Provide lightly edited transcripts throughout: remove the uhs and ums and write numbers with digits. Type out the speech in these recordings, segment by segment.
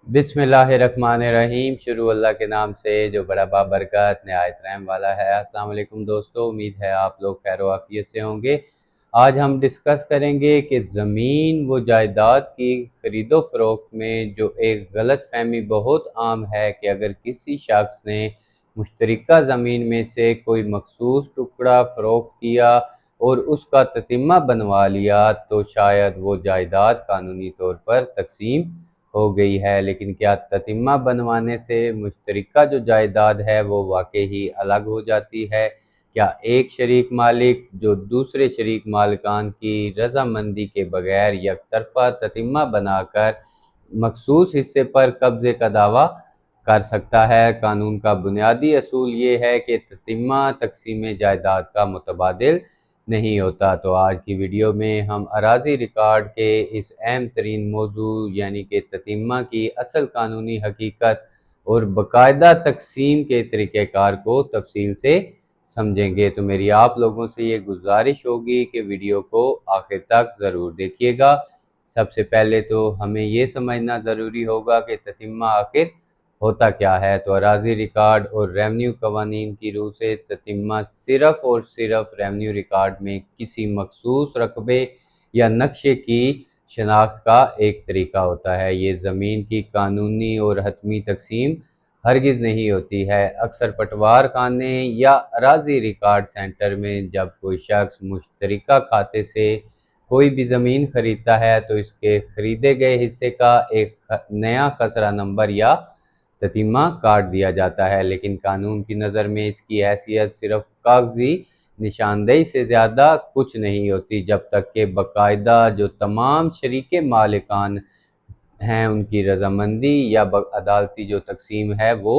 बिस्मिल्लाहिर्रहमानिर्रहीम। शुरू अल्लाह के नाम से जो बड़ा बाबरकत नहायत रहम वाला है। अस्सलाम वालेकुम दोस्तों, उम्मीद है आप लोग खैर आफियत से होंगे। आज हम डिस्कस करेंगे कि ज़मीन व जायदाद की खरीदो फरोख्त में जो एक गलत फहमी बहुत आम है कि अगर किसी शख्स ने मुश्तरका ज़मीन में से कोई मखसूस टुकड़ा फ़रोख्त किया और उसका ततिम्मा बनवा लिया तो शायद वो जायदाद कानूनी तौर पर तकसीम हो गई है। लेकिन क्या ततिम्मा बनवाने से मुश्तरका जो जायदाद है वो वाकई ही अलग हो जाती है? क्या एक शरीक मालिक जो दूसरे शरीक मालिकान की रजामंदी के बगैर यकतरफा ततिम्मा बनाकर मखसूस हिस्से पर कब्जे का दावा कर सकता है? कानून का बुनियादी असूल ये है कि ततिम्मा तकसीम जायदाद का मुतबादिल नहीं होता। तो आज की वीडियो में हम अराजी रिकॉर्ड के इस अहम तरीन मौजू यानी कि ततिम्मा की असल कानूनी हकीकत और बाकायदा तकसीम के तरीक़ेकार को तफसील से समझेंगे। तो मेरी आप लोगों से ये गुजारिश होगी कि वीडियो को आखिर तक ज़रूर देखिएगा। सबसे पहले तो हमें ये समझना ज़रूरी होगा कि ततिम्मा आखिर होता क्या है। तो अराजी रिकॉर्ड और रेवन्यू कवानीन की रूह से ततिम्मा सिर्फ़ और सिर्फ रेवन्यू रिकॉर्ड में किसी मखसूस रकबे या नक्शे की शनाख्त का एक तरीका होता है। ये ज़मीन की कानूनी और हतमी तकसीम हरगिज़ नहीं होती है। अक्सर पटवार खाने या अराजी रिकॉर्ड सेंटर में जब कोई शख्स मुश्तरका खाते से कोई भी ज़मीन खरीदता है तो इसके ख़रीदे गए हिस्से का एक नया खसरा नंबर या ततिम्मा काट दिया जाता है। लेकिन कानून की नज़र में इसकी हैसियत सिर्फ कागजी निशानदेही से ज़्यादा कुछ नहीं होती जब तक कि बाकायदा जो तमाम शरीके मालिकान हैं उनकी रजामंदी या अदालती जो तकसीम है वो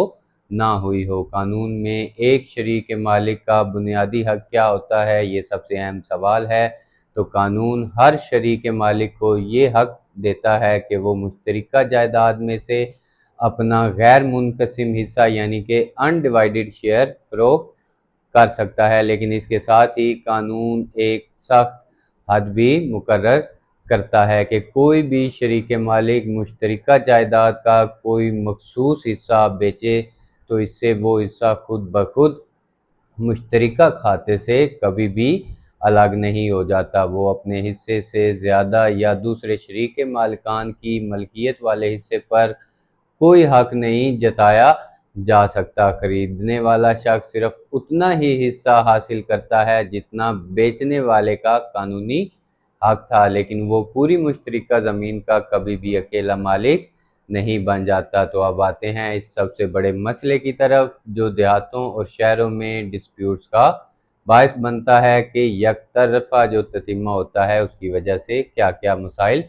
ना हुई हो। कानून में एक शरीक मालिक का बुनियादी हक क्या होता है, ये सबसे अहम सवाल है। तो कानून हर शरीक मालिक को ये हक देता है कि वो मुश्तरका जायदाद में से अपना गैर मुनक़सिम हिस्सा यानी कि अनडिवाइडेड शेयर फ़रोख्त कर सकता है। लेकिन इसके साथ ही कानून एक सख्त हद भी मुकर्रर करता है कि कोई भी शरीक मालिक मुश्तरका जायदाद का कोई मखसूस हिस्सा बेचे तो इससे वो हिस्सा खुद ब खुद मुश्तरका खाते से कभी भी अलग नहीं हो जाता। वो अपने हिस्से से ज़्यादा या दूसरे शरीक मालिकान की मलकियत वाले हिस्से पर कोई हक नहीं जताया जा सकता। खरीदने वाला शख्स सिर्फ उतना ही हिस्सा हासिल करता है जितना बेचने वाले का कानूनी हक था, लेकिन वो पूरी मुश्तरका ज़मीन का कभी भी अकेला मालिक नहीं बन जाता। तो अब आते हैं इस सबसे बड़े मसले की तरफ जो देहातों और शहरों में डिस्प्यूट्स का बायस बनता है कि यकतरफा जो ततिम्मा होता है उसकी वजह से क्या क्या मसाइल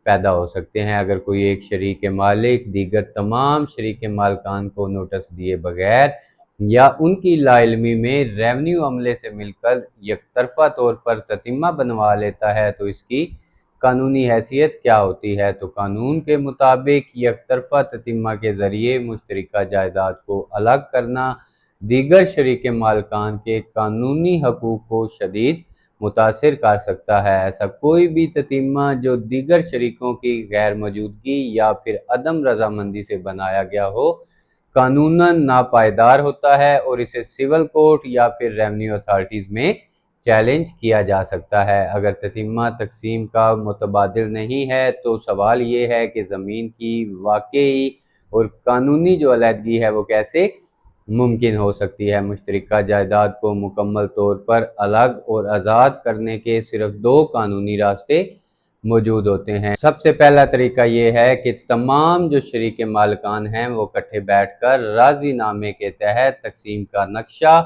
पैदा हो सकते हैं। अगर कोई एक शरीक मालिक दीगर तमाम शरीक मालिकान को नोटिस दिए बगैर या उनकी लाइलमी में रेवन्यू अमले से मिलकर यकतरफा तौर पर ततिम्मा बनवा लेता है तो इसकी कानूनी हैसियत क्या होती है? तो कानून के मुताबिक यकतरफा ततिम्मा के ज़रिए मुश्तरका जायदाद को अलग करना दीगर शरीक मालिकान के कानूनी हकूक़ को शदीद मुतासिर कर सकता है। ऐसा कोई भी ततिम्मा जो दीगर शरीकों की गैर मौजूदगी या फिर अदम रजामंदी से बनाया गया हो कानूनन नापायदार होता है और इसे सिविल कोर्ट या फिर रेवन्यू अथॉरिटीज़ में चैलेंज किया जा सकता है। अगर ततिम्मा तकसीम का मुतबादिल नहीं है तो सवाल ये है कि ज़मीन की वाकई और कानूनी जो अलहदगी है वो कैसे मुमकिन हो सकती है। मुश्तरका जायदाद को मुकम्मल तौर पर अलग और आज़ाद करने के सिर्फ दो कानूनी रास्ते मौजूद होते हैं। सबसे पहला तरीका ये है कि तमाम जो शरीक मालिकान हैं वो इकट्ठे बैठकर राज़ीनामे के तहत तकसीम का नक्शा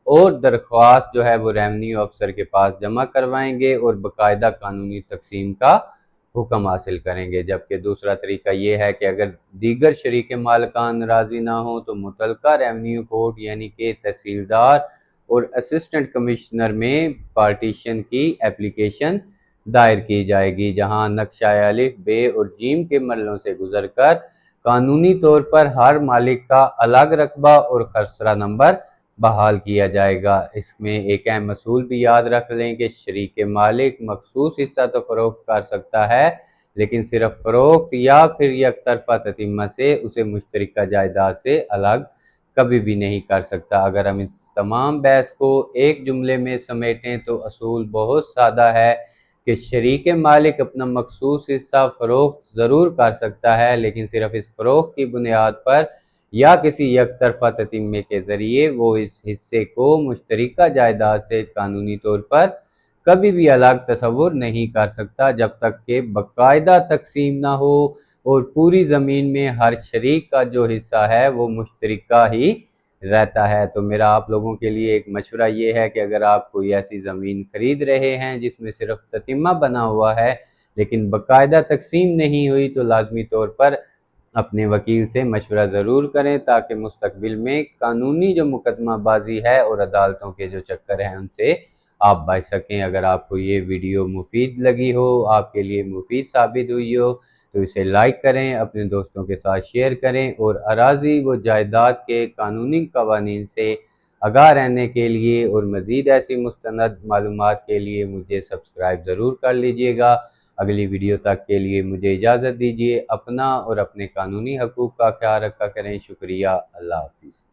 और दरख्वास्त जो है वो रेवन्यू अफसर के पास जमा करवाएंगे और बाकायदा कानूनी तकसीम का हुक्म हासिल करेंगे। जबकि दूसरा तरीका ये है कि अगर दीगर शरीक मालिकान राज़ी ना हो तो मुतलका रेवन्यू कोर्ट यानी कि तहसीलदार और असिस्टेंट कमिश्नर में पार्टीशन की एप्लीकेशन दायर की जाएगी, जहां नक्शा अलिफ बे और जीम के मरलों से गुजरकर कानूनी तौर पर हर मालिक का अलग रकबा और खसरा नंबर बहाल किया जाएगा। इसमें एक अहम असूल भी याद रख लें कि शरीक मालिक मखसूस हिस्सा तो फ़रोख्त कर सकता है لیکن صرف فروخت یا پھر یک طرفہ تتمہ سے اسے مشترکہ جائیداد سے الگ کبھی بھی نہیں کر سکتا۔ اگر ہم اس تمام بحث کو ایک جملے میں سمیٹیں تو اصول بہت سادہ ہے کہ شریک مالک اپنا مخصوص حصہ فروخت ضرور کر سکتا ہے، لیکن صرف اس فروخت کی بنیاد پر یا کسی یک طرفہ تتمے کے ذریعے وہ اس حصے کو مشترکہ جائیداد سے قانونی طور پر کبھی بھی الگ تصور نہیں کر سکتا، جب تک کہ باقاعدہ تقسیم نہ ہو اور پوری زمین میں ہر شریک کا جو حصہ ہے وہ مشترکہ ہی رہتا ہے۔ تو میرا آپ لوگوں کے لیے ایک مشورہ یہ ہے کہ اگر آپ کوئی ایسی زمین خرید رہے ہیں جس میں صرف تتمہ بنا ہوا ہے لیکن باقاعدہ تقسیم نہیں ہوئی، تو لازمی طور پر اپنے وکیل سے مشورہ ضرور کریں تاکہ مستقبل میں قانونی جو مقدمہ بازی ہے اور عدالتوں کے جو چکر ہیں ان سے آپ بچ سکیں۔ اگر آپ کو یہ ویڈیو مفید لگی ہو، آپ کے لیے مفید ثابت ہوئی ہو، تو اسے لائک کریں، اپنے دوستوں کے ساتھ شیئر کریں، اور اراضی و جائیداد کے قانونی قوانین سے آگاہ رہنے کے لیے اور مزید ایسی مستند معلومات کے لیے مجھے سبسکرائب ضرور کر لیجئے گا۔ اگلی ویڈیو تک کے لیے مجھے اجازت دیجیے۔ اپنا اور اپنے قانونی حقوق کا خیال رکھا کریں۔ شکریہ۔ اللہ حافظ۔